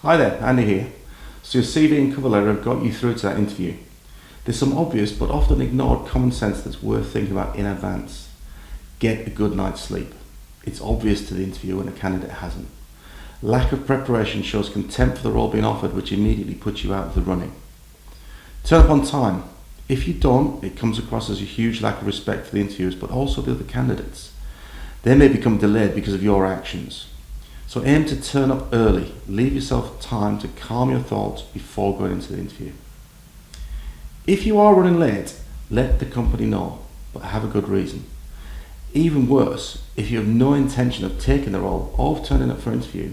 Hi there, Andy here. So your CV and cover letter have got you through to that interview. There's some obvious but often ignored common sense that's worth thinking about in advance. Get a good night's sleep. It's obvious to the interviewer when a candidate hasn't. Lack of preparation shows contempt for the role being offered, which immediately puts you out of the running. Turn up on time. If you don't, it comes across as a huge lack of respect for the interviewers, but also the other candidates. They may become delayed because of your actions. So aim to turn up early. Leave yourself time to calm your thoughts before going into the interview. If you are running late, let the company know, but have a good reason. Even worse, if you have no intention of taking the role or of turning up for an interview,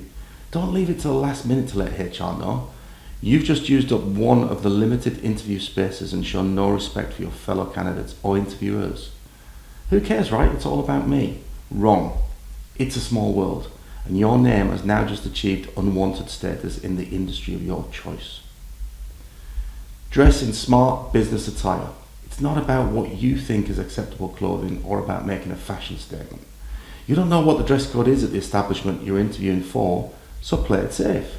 don't leave it till the last minute to let HR know. You've just used up one of the limited interview spaces and shown no respect for your fellow candidates or interviewers. Who cares, right? It's all about me. Wrong. It's a small world, and your name has now just achieved unwanted status in the industry of your choice. Dress in smart business attire. It's not about what you think is acceptable clothing or about making a fashion statement. You don't know what the dress code is at the establishment you're interviewing for, so play it safe.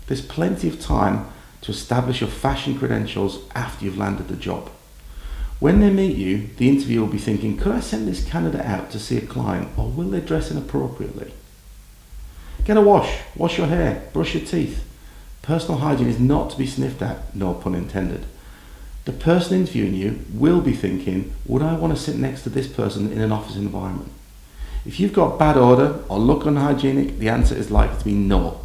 There's plenty of time to establish your fashion credentials after you've landed the job. When they meet you, the interviewer will be thinking, could I send this candidate out to see a client, or will they dress inappropriately? Get a wash your hair, brush your teeth. Personal hygiene is not to be sniffed at, no pun intended. The person interviewing you will be thinking, would I want to sit next to this person in an office environment? If you've got bad odor or look unhygienic, the answer is likely to be no.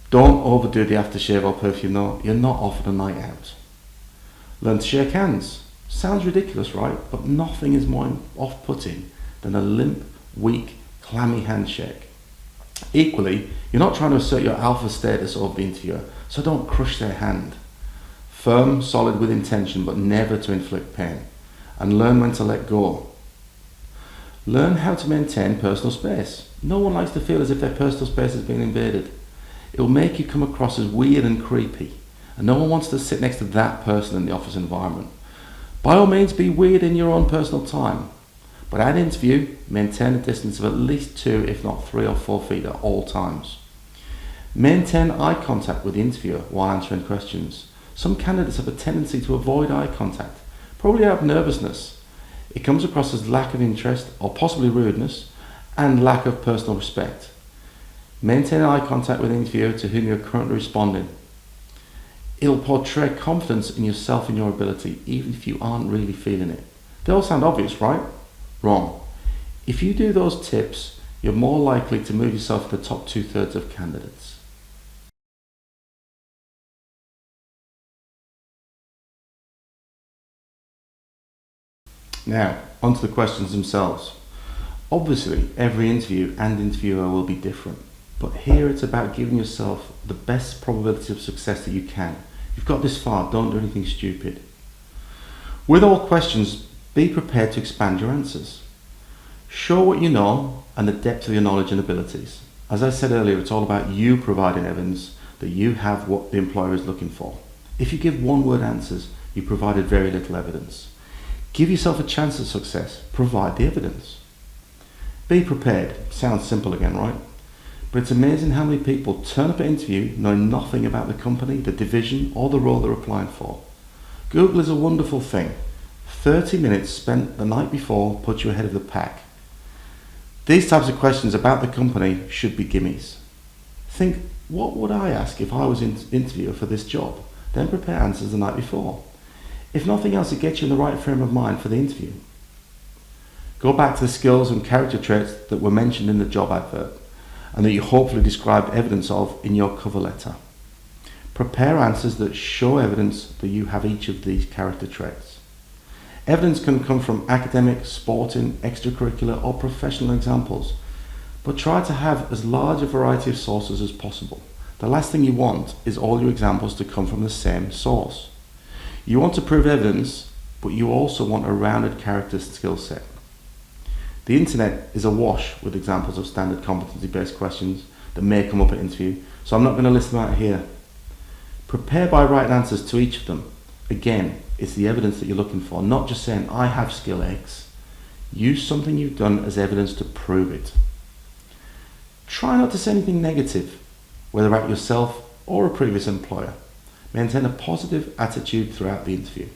Don't overdo the aftershave or perfume though, you're not offered a night out. Learn to shake hands. Sounds ridiculous, right? But nothing is more off-putting than a limp, weak, clammy handshake. Equally, you're not trying to assert your alpha status over the interviewer, so don't crush their hand. Firm, solid with intention, but never to inflict pain. And learn when to let go. Learn how to maintain personal space. No one likes to feel as if their personal space has been invaded. It will make you come across as weird and creepy, and no one wants to sit next to that person in the office environment. By all means, be weird in your own personal time, but at interview, maintain a distance of at least 2, if not 3 or 4 feet at all times. Maintain eye contact with the interviewer while answering questions. Some candidates have a tendency to avoid eye contact, probably out of nervousness. It comes across as lack of interest or possibly rudeness and lack of personal respect. Maintain eye contact with the interviewer to whom you're currently responding. It'll portray confidence in yourself and your ability, even if you aren't really feeling it. They all sound obvious, right? Wrong. If you do those tips, you're more likely to move yourself to the top 2/3 of candidates. Now, onto the questions themselves. Obviously, every interview and interviewer will be different, but here it's about giving yourself the best probability of success that you can. You've got this far, don't do anything stupid. With all questions, be prepared to expand your answers. Show what you know and the depth of your knowledge and abilities. As I said earlier, it's all about you providing evidence that you have what the employer is looking for. If you give one-word answers, you provided very little evidence. Give yourself a chance at success. Provide the evidence. Be prepared. Sounds simple again, right? But it's amazing how many people turn up at an interview knowing nothing about the company, the division, or the role they're applying for. Google is a wonderful thing. 30 minutes spent the night before puts you ahead of the pack. These types of questions about the company should be gimmies. Think, what would I ask if I was an interviewer for this job? Then prepare answers the night before. If nothing else, it gets you in the right frame of mind for the interview. Go back to the skills and character traits that were mentioned in the job advert and that you hopefully described evidence of in your cover letter. Prepare answers that show evidence that you have each of these character traits. Evidence can come from academic, sporting, extracurricular or professional examples, but try to have as large a variety of sources as possible. The last thing you want is all your examples to come from the same source. You want to prove evidence, but you also want a rounded character skill set. The internet is awash with examples of standard competency-based questions that may come up at interview, so I'm not going to list them out here. Prepare by writing answers to each of them. Again, it's the evidence that you're looking for, not just saying, I have skill X. Use something you've done as evidence to prove it. Try not to say anything negative. whether about yourself or a previous employer. Maintain a positive attitude throughout the interview.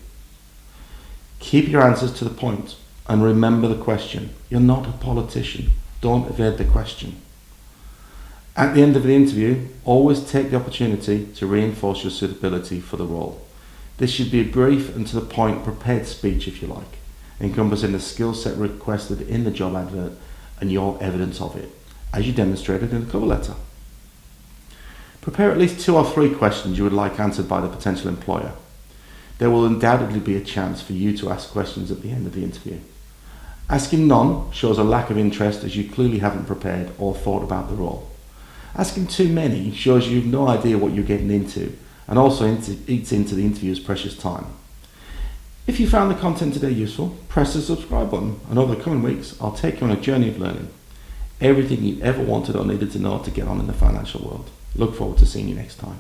Keep your answers to the point and remember the question. You're not a politician. Don't evade the question. At the end of the interview, always take the opportunity to reinforce your suitability for the role. This should be a brief and to the point prepared speech, if you like, encompassing the skill set requested in the job advert and your evidence of it, as you demonstrated in the cover letter. Prepare at least 2 or 3 questions you would like answered by the potential employer. There will undoubtedly be a chance for you to ask questions at the end of the interview. Asking none shows a lack of interest, as you clearly haven't prepared or thought about the role. Asking too many shows you have no idea what you're getting into, and also eats into the interviewer's precious time. If you found the content today useful, press the subscribe button, and over the coming weeks I'll take you on a journey of learning everything you ever wanted or needed to know to get on in the financial world. Look forward to seeing you next time.